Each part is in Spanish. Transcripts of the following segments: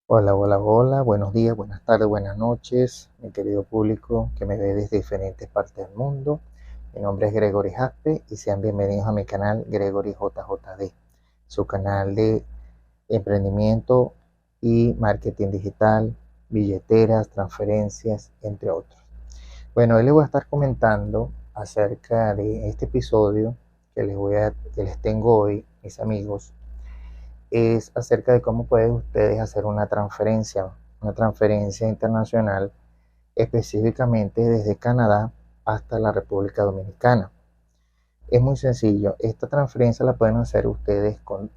Hola, hola, hola, buenos días, buenas tardes, buenas noches, mi querido público que me ve desde diferentes partes del mundo. Mi nombre es Gregory Jaspe y sean bienvenidos a mi canal Gregory JJD, su canal de emprendimiento y marketing digital, billeteras, transferencias, entre otros. Bueno, hoy les voy a estar comentando acerca de este episodio que les tengo hoy, mis amigos, es acerca de cómo pueden ustedes hacer una transferencia internacional, específicamente desde Canadá hasta la República Dominicana. Es muy sencillo. Esta transferencia la pueden hacer ustedes con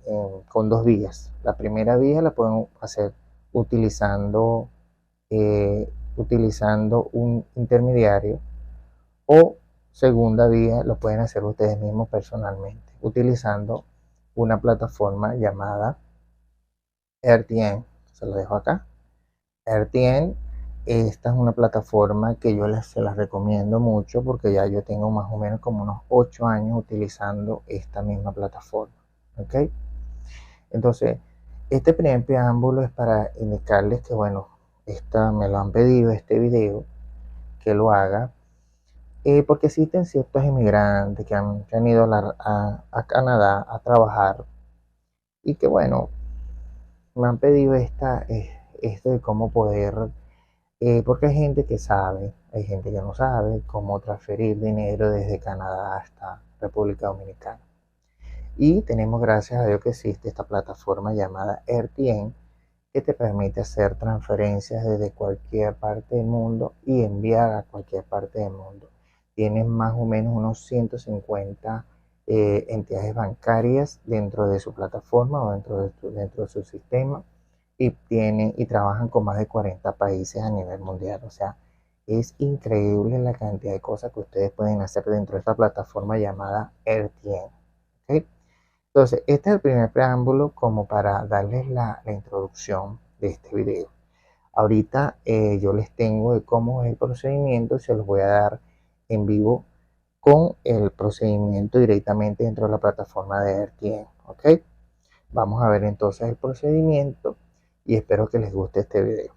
dos vías. La primera vía la pueden hacer utilizando, utilizando un intermediario, o segunda vía lo pueden hacer ustedes mismos personalmente utilizando una plataforma llamada RTN. Se lo dejo acá. RTN, esta es una plataforma que se las recomiendo mucho porque ya yo tengo más o menos como unos 8 años utilizando esta misma plataforma. ¿Ok? Entonces, este primer preámbulo es para indicarles que, bueno, me lo han pedido este video, que lo haga, porque existen ciertos inmigrantes que han ido a Canadá a trabajar y que, bueno, me han pedido esto de cómo poder, porque hay gente que sabe, hay gente que no sabe cómo transferir dinero desde Canadá hasta República Dominicana. Y tenemos, gracias a Dios, que existe esta plataforma llamada RTN, que te permite hacer transferencias desde cualquier parte del mundo y enviar a cualquier parte del mundo. Tienes más o menos unos 150 entidades bancarias dentro de su plataforma o dentro de su sistema, y trabajan con más de 40 países a nivel mundial. O sea, es increíble la cantidad de cosas que ustedes pueden hacer dentro de esta plataforma llamada RTN. ¿Ok? Entonces, este es el primer preámbulo como para darles la introducción de este video. Ahorita yo les tengo de cómo es el procedimiento y se los voy a dar en vivo con el procedimiento directamente dentro de la plataforma de RTN. ¿Ok? Vamos a ver entonces el procedimiento y espero que les guste este video.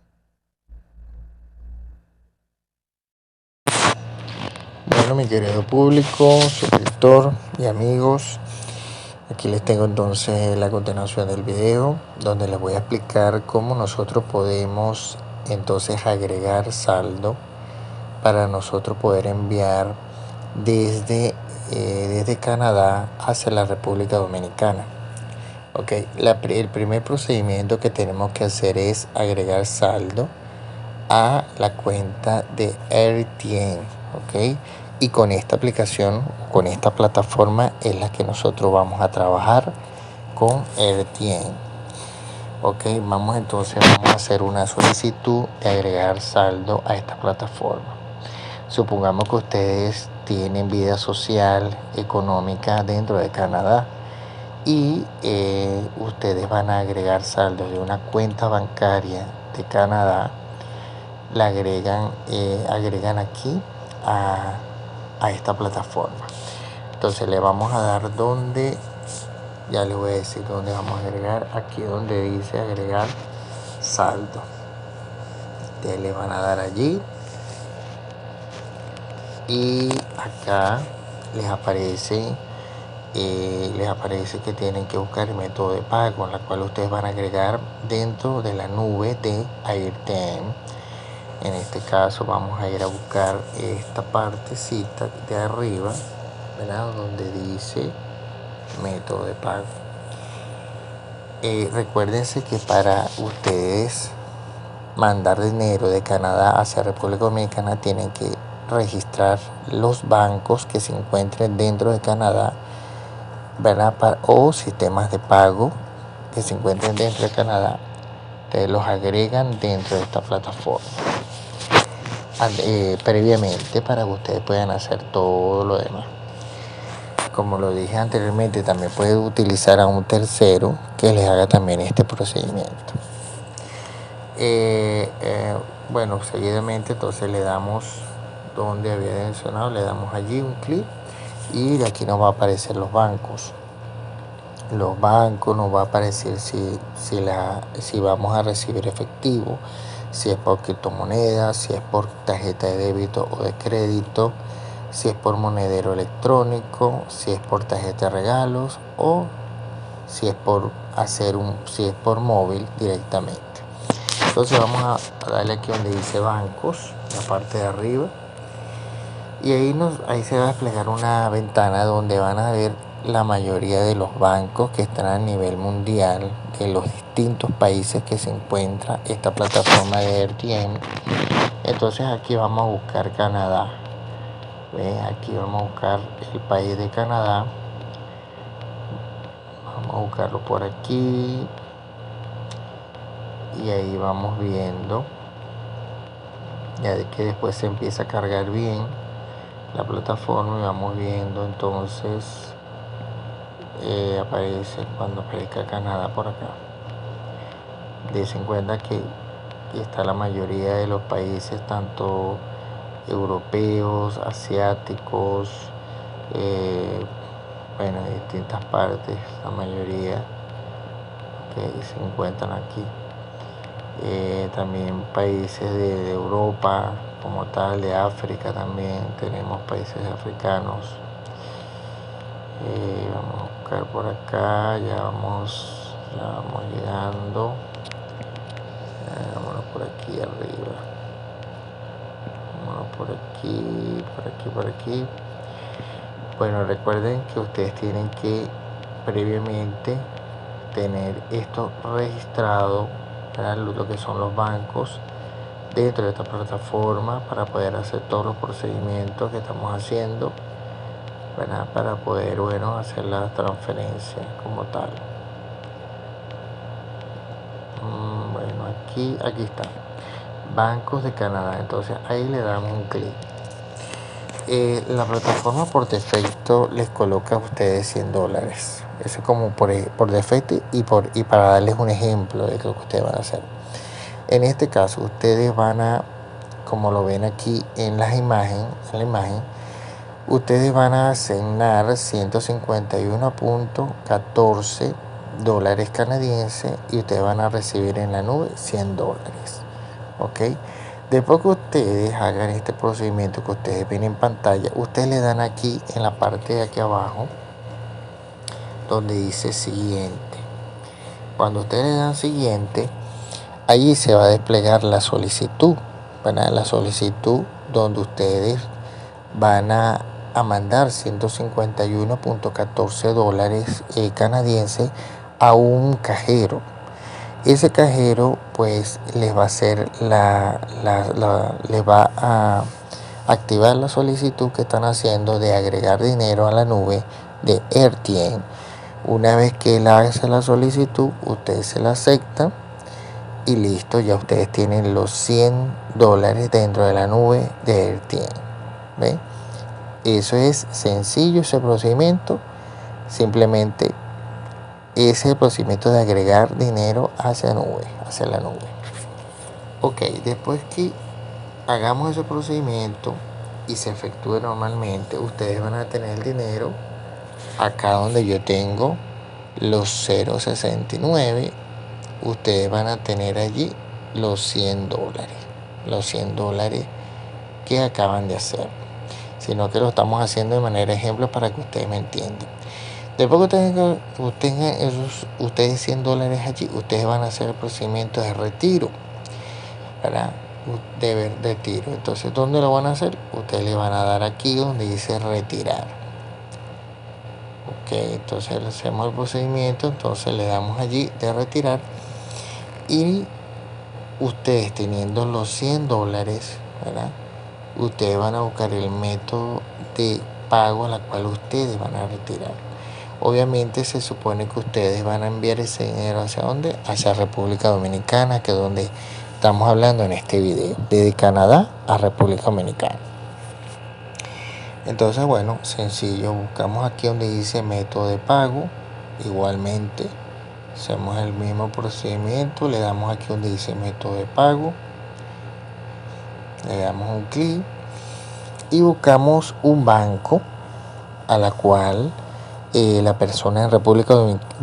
Bueno, mi querido público, suscriptor y amigos, aquí les tengo entonces la continuación del video donde les voy a explicar cómo nosotros podemos entonces agregar saldo para nosotros poder enviar desde Canadá hacia la República Dominicana. Ok, el primer procedimiento que tenemos que hacer es agregar saldo a la cuenta de RTN. Ok, y con esta aplicación, con esta plataforma es la que nosotros vamos a trabajar con RTN. Ok, vamos a hacer una solicitud de agregar saldo a esta plataforma. Supongamos que ustedes tienen vida social, económica dentro de Canadá y ustedes van a agregar saldo de una cuenta bancaria de Canadá. La agregan aquí a esta plataforma. Entonces le vamos a dar donde, ya les voy a decir dónde vamos a agregar, aquí donde dice agregar saldo. Ustedes le van a dar allí y acá les aparece que tienen que buscar el método de pago, en la cual ustedes van a agregar dentro de la nube de Airtime. En este caso vamos a ir a buscar esta partecita de arriba, ¿verdad? Donde dice método de pago. Recuérdense que para ustedes mandar dinero de Canadá hacia República Dominicana tienen que registrar los bancos que se encuentren dentro de Canadá, ¿verdad? O sistemas de pago que se encuentren dentro de Canadá, ustedes los agregan dentro de esta plataforma previamente para que ustedes puedan hacer todo lo demás. Como lo dije anteriormente, también pueden utilizar a un tercero que les haga también este procedimiento. Bueno, seguidamente entonces le damos donde había mencionado, le damos allí un clic y de aquí nos va a aparecer los bancos. los bancos, nos va a aparecer si vamos a recibir efectivo, si es por criptomonedas, si es por tarjeta de débito o de crédito, si es por monedero electrónico, si es por tarjeta de regalos o si es por móvil directamente. Entonces vamos a darle aquí donde dice bancos, la parte de arriba, y ahí se va a desplegar una ventana donde van a ver la mayoría de los bancos que están a nivel mundial de los distintos países que se encuentra esta plataforma de RTM. Entonces aquí vamos a buscar Canadá. Aquí vamos a buscar el país de Canadá. Vamos a buscarlo por aquí y ahí vamos viendo, ya de que después se empieza a cargar bien la plataforma y vamos viendo. Entonces aparece cuando aparezca Canadá por acá. Dense en cuenta que está la mayoría de los países, tanto europeos, asiáticos, bueno, de distintas partes, la mayoría que se encuentran aquí. También países de Europa como tal, de África también tenemos países africanos. Vamos a buscar por acá, ya vamos llegando. Vámonos por aquí arriba, vámonos por aquí. Bueno, recuerden que ustedes tienen que previamente tener esto registrado, lo que son los bancos dentro de esta plataforma para poder hacer todos los procedimientos que estamos haciendo, ¿verdad? Para poder, bueno, hacer la transferencia como tal. Bueno, aquí está, Bancos de Canadá. Entonces ahí le damos un clic. La plataforma por defecto les coloca a ustedes $100. Eso es como por defecto y para darles un ejemplo de lo que ustedes van a hacer. En este caso, ustedes van a, como lo ven aquí en la imagen, ustedes van a asignar $151.14 canadienses y ustedes van a recibir en la nube $100. ¿Ok? Después que ustedes hagan este procedimiento que ustedes ven en pantalla, ustedes le dan aquí en la parte de aquí abajo donde dice siguiente. Cuando ustedes le dan siguiente, allí se va a desplegar la solicitud, ¿verdad? La solicitud donde ustedes van a mandar $151.14 canadienses a un cajero. Ese cajero pues les va a hacer les va a activar la solicitud que están haciendo de agregar dinero a la nube de RTM. Una vez que él hace la solicitud, ustedes se la aceptan y listo, ya ustedes tienen los $100 dentro de la nube de RTM. ¿Ven? Eso es sencillo, ese procedimiento. Simplemente ese es el procedimiento de agregar dinero hacia la nube. Ok, después que hagamos ese procedimiento y se efectúe normalmente, ustedes van a tener el dinero acá donde yo tengo los 0.69. Ustedes van a tener allí los $100 que acaban de hacer, sino que lo estamos haciendo de manera ejemplo para que ustedes me entiendan. Después que tengan ustedes $100 allí, ustedes van a hacer el procedimiento de retiro, ¿verdad? De retiro. Entonces, ¿dónde lo van a hacer? Ustedes le van a dar aquí donde dice retirar. Ok, entonces hacemos el procedimiento, entonces le damos allí de retirar y ustedes teniendo los $100, ¿verdad? Ustedes van a buscar el método de pago a la cual ustedes van a retirar. Obviamente se supone que ustedes van a enviar ese dinero ¿hacia dónde? Hacia República Dominicana, que es donde estamos hablando en este video, desde Canadá a República Dominicana. Entonces, bueno, sencillo, buscamos aquí donde dice método de pago, igualmente hacemos el mismo procedimiento, le damos aquí donde dice método de pago, le damos un clic y buscamos un banco a la cual la persona en República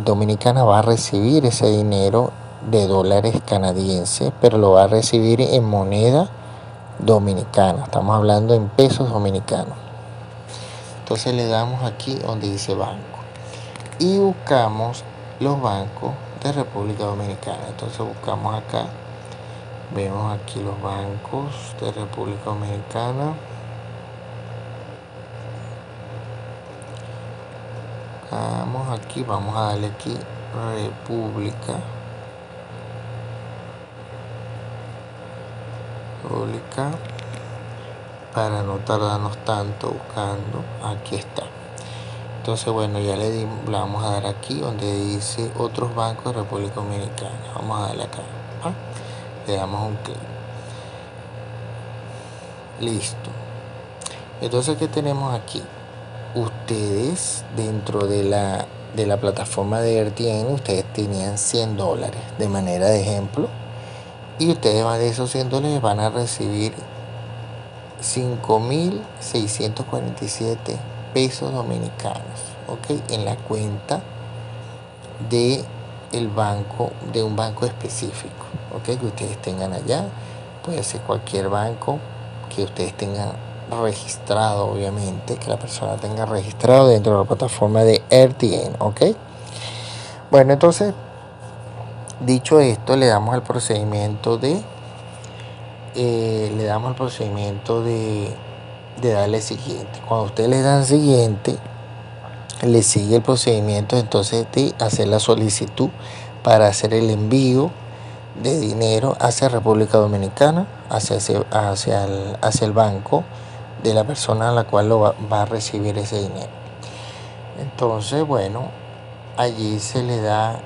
Dominicana va a recibir ese dinero de dólares canadienses, pero lo va a recibir en moneda dominicana. Estamos hablando en pesos dominicanos. Entonces le damos aquí donde dice banco y buscamos los bancos de República Dominicana. Entonces buscamos acá, vemos aquí los bancos de República Dominicana. Vamos aquí, vamos a darle aquí República para no tardarnos tanto buscando. Aquí está. Entonces bueno, ya le vamos a dar aquí donde dice otros bancos de República Dominicana. Vamos a darle acá, ¿ah? Le damos un clic. Listo. Entonces, ¿qué tenemos aquí? Ustedes dentro de la plataforma de RTN, ustedes tenían $100 de manera de ejemplo, y ustedes de esos $100 van a recibir 5.647 pesos dominicanos, ¿ok? En la cuenta de un banco específico, ¿ok? Que ustedes tengan allá. Puede ser cualquier banco que ustedes tengan registrado, obviamente, que la persona tenga registrado dentro de la plataforma de RTN, ¿ok? Bueno, entonces, dicho esto, le damos al procedimiento de darle siguiente. Cuando ustedes le dan siguiente, le sigue el procedimiento entonces de hacer la solicitud para hacer el envío de dinero hacia República Dominicana, hacia el banco de la persona a la cual va a recibir ese dinero. Entonces, bueno, allí le da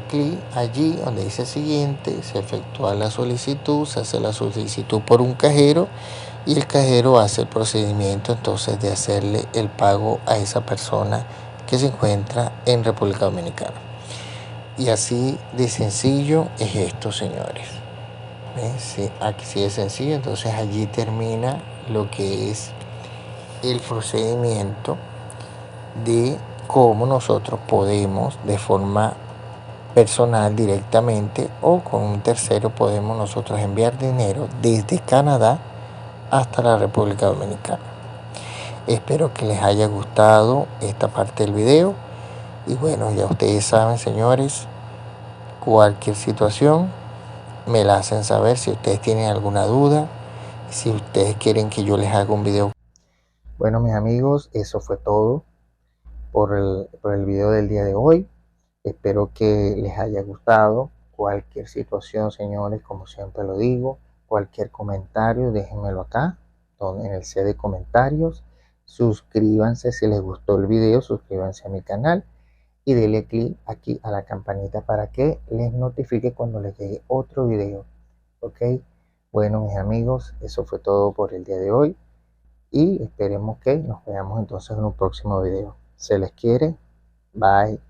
clic allí donde dice siguiente, se efectúa la solicitud, se hace la solicitud por un cajero y el cajero hace el procedimiento entonces de hacerle el pago a esa persona que se encuentra en República Dominicana. Y así de sencillo es esto, señores. Sí, así de sencillo. Entonces allí termina lo que es el procedimiento de cómo nosotros podemos de forma personal directamente o con un tercero podemos nosotros enviar dinero desde Canadá hasta la República Dominicana. Espero que les haya gustado esta parte del video y bueno, ya ustedes saben, señores, cualquier situación me la hacen saber. Si ustedes tienen alguna duda, si ustedes quieren que yo les haga un video. Bueno, mis amigos, eso fue todo por el video del día de hoy. Espero que les haya gustado. Cualquier situación, señores, como siempre lo digo, cualquier comentario, déjenmelo acá en el C de comentarios. Suscríbanse si les gustó el video, suscríbanse a mi canal y denle clic aquí a la campanita para que les notifique cuando les llegue otro video. Ok, bueno, mis amigos, eso fue todo por el día de hoy y esperemos que nos veamos entonces en un próximo video. Se les quiere. Bye.